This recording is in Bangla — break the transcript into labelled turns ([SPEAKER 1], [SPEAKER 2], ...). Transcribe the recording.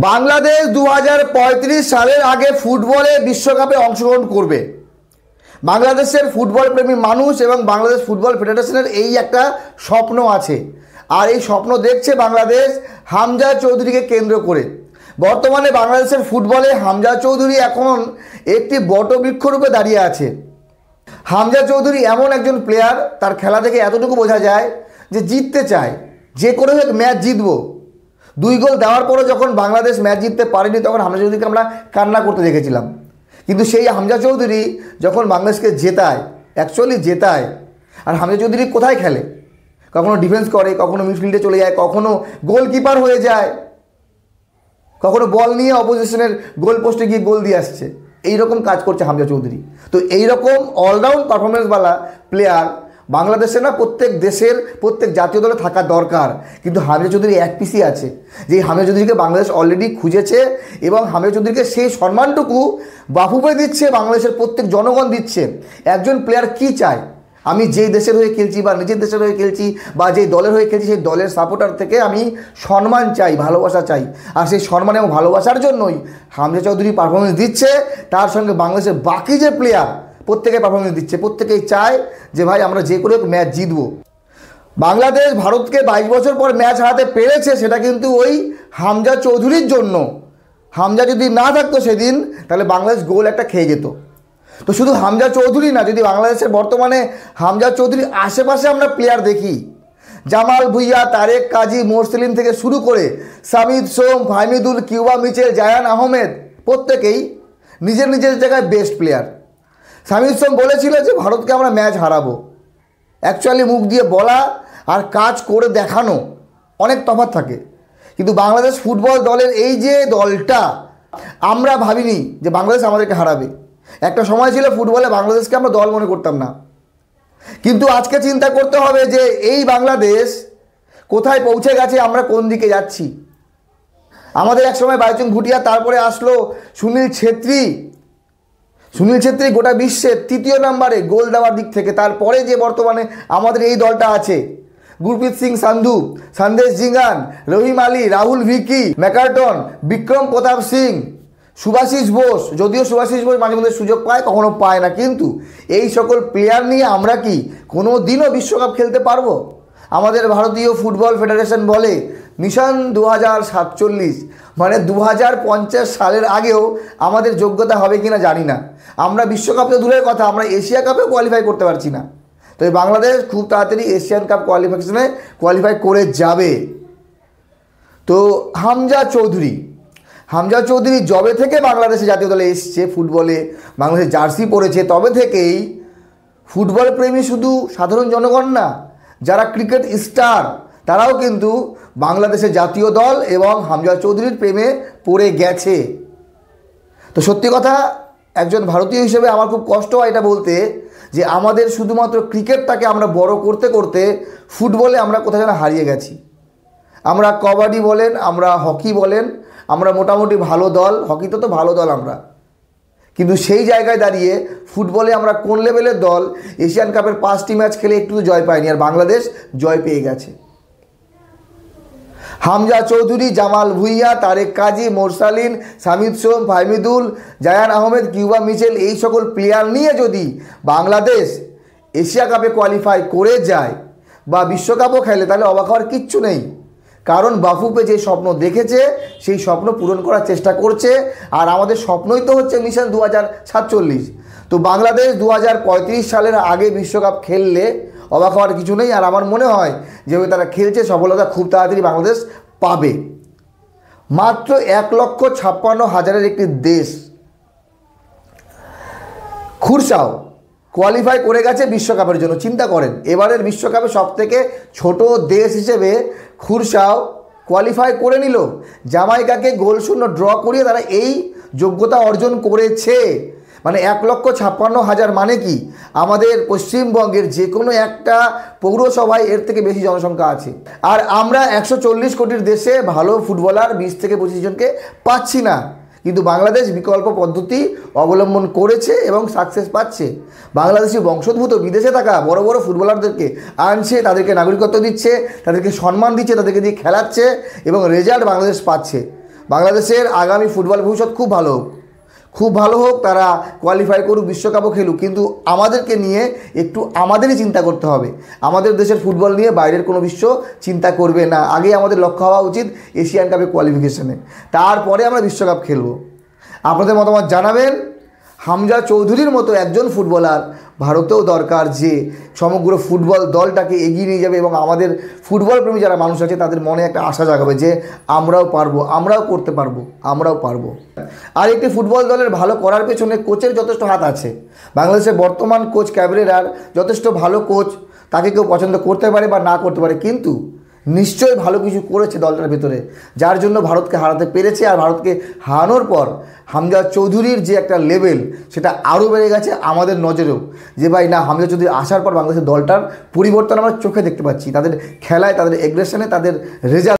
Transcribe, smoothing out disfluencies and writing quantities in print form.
[SPEAKER 1] বাংলাদেশ 2035 সালের আগে ফুটবলে বিশ্বকাপে অংশগ্রহণ করবে। বাংলাদেশের ফুটবল প্রেমী মানুষ এবং বাংলাদেশ ফুটবল ফেডারেশনের এই একটা স্বপ্ন আছে, আর এই স্বপ্ন দেখছে বাংলাদেশ হামজা চৌধুরীকে কেন্দ্র করে। বর্তমানে বাংলাদেশের ফুটবলে হামজা চৌধুরী এখন একটি বটবৃক্ষ রূপে দাঁড়িয়ে আছে। হামজা চৌধুরী এমন একজন প্লেয়ার, তার খেলা থেকে এতটুকু বোঝা যায় যে জিততে চায়, যে করে হোক ম্যাচ জিতবো। 2 গোল দেওয়ার পরে যখন বাংলাদেশ ম্যাচ জিততে পারেনি তখন হামজা চৌধুরীকে আমরা কান্না করতে দেখেছিলাম। কিন্তু সেই হামজা চৌধুরী যখন বাংলাদেশকে জেতায়, অ্যাকচুয়ালি জেতায়, আর হামজা চৌধুরী কোথায় খেলে? কখনো ডিফেন্স করে, কখনো মিডফিল্ডে চলে যায়, কখনো গোলকিপার হয়ে যায়, কখনো বল নিয়ে অপোজিশনের গোল পোস্টে গিয়ে গোল দিয়ে আসছে। এইরকম কাজ করছে হামজা চৌধুরী। তো এইরকম অলরাউন্ড পারফরমেন্সওয়ালা প্লেয়ার বাংলাদেশে না, প্রত্যেক দেশের প্রত্যেক জাতীয় দলে থাকা দরকার। কিন্তু হামজা চৌধুরী এক পিসই আছে, যে হামজা চৌধুরীকে বাংলাদেশ অলরেডি খুঁজেছে এবং হামজা চৌধুরীকে সেই সম্মানটুকু বাফুফে দিচ্ছে, বাংলাদেশের প্রত্যেক জনগণ দিচ্ছে। একজন প্লেয়ার কি চায়? আমি যেই দেশের হয়ে খেলছি বা নিজের দেশের হয়ে খেলছি বা যেই দলের হয়ে খেলছি, সেই দলের সাপোর্টার থেকে আমি সম্মান চাই, ভালোবাসা চাই। আর সেই সম্মান এবং ভালোবাসার জন্যই হামজা চৌধুরী পারফরমেন্স দিচ্ছে। তার সঙ্গে বাংলাদেশের বাকি যে প্লেয়ার প্রত্যেকে পারফরমেন্স দিচ্ছে, প্রত্যেকেই চায় যে ভাই আমরা যে করে ম্যাচ জিতবো। বাংলাদেশ ভারতকে 22 বছর পর ম্যাচ হারাতে পেরেছে, সেটা কিন্তু ওই হামজা চৌধুরীর জন্য। হামজা যদি না থাকতো সেদিন, তাহলে বাংলাদেশ গোল একটা খেয়ে যেত। তো শুধু হামজা চৌধুরী না, যদি বাংলাদেশের বর্তমানে হামজা চৌধুরীর আশেপাশে আমরা প্লেয়ার দেখি, জামাল ভুঁইয়া, তারেক কাজী, মোরসেলিন থেকে শুরু করে সামিদ সোম, ফাহমিদুল, কিউবা মিচেল, জায়ান আহমেদ, প্রত্যেকেই নিজের নিজের জায়গায় বেস্ট প্লেয়ার। সামিদ সোম বলেছিল যে ভারতকে আমরা ম্যাচ হারাবো। অ্যাকচুয়ালি মুখ দিয়ে বলা আর কাজ করে দেখানো অনেক তফাৎ থাকে। কিন্তু বাংলাদেশ ফুটবল দলের এই যে দলটা, আমরা ভাবিনি যে বাংলাদেশ আমাদেরকে হারাবে। একটা সময় ছিল ফুটবলে বাংলাদেশকে আমরা দল মনে করতাম না, কিন্তু আজকে চিন্তা করতে হবে যে এই বাংলাদেশ কোথায় পৌঁছে গেছে, আমরা কোন দিকে যাচ্ছি। আমাদের এক সময় বাইচুং ভুটিয়া, তারপরে আসলো সুনীল ছেত্রী। সুনীল ছেত্রী গোটা বিশ্বের 3য় নম্বরে গোল দেওয়ার দিক থেকে। তারপরে যে বর্তমানে আমাদের এই দলটা আছে, গুরপ্রীত সিং সান্ধু, সন্দেশ জিঙ্গান, রহিম আলী, রাহুল ভিকি, ম্যাকার্টন, বিক্রম প্রতাপ সিং, সুভাশিস বোস। যদিও সুভাশিস বোস মাঝে মধ্যে সুযোগ পায়, কখনো পায় না, কিন্তু এই সকল প্লেয়ার নিয়ে আমরা কি কোনো দিনও বিশ্বকাপ খেলতে পারবো? আমাদের ভারতীয় ফুটবল ফেডারেশন বলে মিশন 2047, মানে 2050 সালের আগেও আমাদের যোগ্যতা হবে কিনা জানি না। আমরা বিশ্বকাপ তো দূরের কথা, আমরা এশিয়া কাপেও কোয়ালিফাই করতে পারছি না। তো বাংলাদেশ খুব তাড়াতাড়ি এশিয়ান কাপ কোয়ালিফিকেশনে কোয়ালিফাই করে যাবে। তো হামজা চৌধুরী যবে থেকে বাংলাদেশে জাতীয় দলে এসছে, ফুটবলে বাংলাদেশের জার্সি পরেছে, তবে থেকেই ফুটবল প্রেমী শুধু সাধারণ জনগণ না, যারা ক্রিকেট স্টার, তারাও কিন্তু বাংলাদেশের জাতীয় দল এবং হামজা চৌধুরীর প্রেমে পড়ে গেছে। তো সত্যি কথা, একজন ভারতীয় হিসেবে আমার খুব কষ্ট হয় এটা বলতে, যে আমাদের শুধুমাত্র ক্রিকেটটাকে আমরা বড় করতে করতে ফুটবলে আমরা কোথায় যেন হারিয়ে গেছি। আমরা কবাডি বলেন, আমরা হকি বলেন, আমরা মোটামুটি ভালো দল, হকিতে তো ভালো দল আমরা, কিন্তু সেই জায়গায় দাঁড়িয়ে ফুটবলে আমরা কোন লেভেলের দল? এশিয়ান কাপের 5টি ম্যাচ খেলে একটু জয় পায়নি, আর বাংলাদেশ জয় পেয়ে গেছে। হামজা চৌধুরী, জামাল ভুঁইয়া, তারেক কাজী, মোরসালিন, সামিদ সোম, ফাহমিদুল, জায়ান আহমেদ, কিউবা মিচেল, এই সকল প্লেয়ার নিয়ে যদি বাংলাদেশ এশিয়া কাপে কোয়ালিফাই করে যায় বা বিশ্বকাপও খেলে, তাহলে অবাক হওয়ার কিচ্ছু নেই। কারণ বাফুফে যে স্বপ্ন দেখেছে, সেই স্বপ্ন পূরণ করার চেষ্টা করছে। আর আমাদের স্বপ্নই তো হচ্ছে মিশন 2047। তো বাংলাদেশ 2035 সালের আগে বিশ্বকাপ খেললে অবাক হওয়ার কিছু নেই। আর আমার মনে হয় যেভাবে তারা খেলছে, সফলতা খুব তাড়াতাড়ি বাংলাদেশ পাবে। মাত্র 1,56,000 একটি দেশ, খুরসাও কোয়ালিফাই করে গেছে বিশ্বকাপের জন্য। চিন্তা করেন, এবারের বিশ্বকাপে সবথেকে ছোট দেশ হিসেবে খুরসাও কোয়ালিফাই করে নিল। জামাইকাকে গোলশূন্য ড্র করিয়ে তারা এই যোগ্যতা অর্জন করেছে। মানে 1,56,000 মানে কি, আমাদের পশ্চিমবঙ্গের যে কোনো একটা পৌরসভায় এর থেকে বেশি জনসংখ্যা আছে। আর আমরা 140 কোটির দেশে ভালো ফুটবলার 20 থেকে 25 জনকে পাচ্ছি না। কিন্তু বাংলাদেশ বিকল্প পদ্ধতি অবলম্বন করেছে এবং সাকসেস পাচ্ছে। বাংলাদেশি বংশোদ্ভূত বিদেশে থাকা বড় বড় ফুটবলারদেরকে আনছে, তাদেরকে নাগরিকত্ব দিচ্ছে, তাদেরকে সম্মান দিচ্ছে, তাদেরকে দিয়ে খেলাচ্ছে এবং রেজাল্ট বাংলাদেশ পাচ্ছে। বাংলাদেশের আগামী ফুটবল ভবিষ্যৎ খুব ভালো হোক, খুব ভালো হোক, তারা কোয়ালিফাই করুক, বিশ্বকাপও খেলুক, কিন্তু আমাদেরকে নিয়ে একটু আমাদেরই চিন্তা করতে হবে। আমাদের দেশের ফুটবল নিয়ে বাইরের কোনো বিশ্ব চিন্তা করবে না। আগে আমাদের লক্ষ্য হওয়া উচিত এশিয়ান কাপে কোয়ালিফিকেশনে, তারপরে আমরা বিশ্বকাপ খেলব। আপনাদের মতামত জানাবেন। হামজা চৌধুরীর মতো একজন ফুটবলার ভারতেও দরকার, যে সমগ্র ফুটবল দলটাকে এগিয়ে নিয়ে যাবে এবং আমাদের ফুটবল প্রেমী যারা মানুষ আছে তাদের মনে একটা আশা জাগাবে যে আমরাও পারবো, আমরাও করতে পারবো, আমরাও পারবো। আর একটি ফুটবল দলের ভালো করার পেছনে কোচের যথেষ্ট হাত আছে। বাংলাদেশের বর্তমান কোচ ক্যাবরেরার যথেষ্ট ভালো কোচ, তাকে কেউ পছন্দ করতে পারে বা না করতে পারে, কিন্তু নিশ্চয়ই ভালো কিছু করেছে দলটার ভেতরে, যার জন্য ভারতকে হারাতে পেরেছে। আর ভারতকে হারানোর পর হামজা চৌধুরীর যে একটা লেভেল, সেটা আরও বেড়ে গেছে আমাদের নজরেও, যে ভাই না, হামজা চৌধুরী আসার পর বাংলাদেশের দলটার পরিবর্তন আমরা চোখে দেখতে পাচ্ছি, তাদের খেলায়, তাদের এগ্রেশনে, তাদের রেজাল্ট।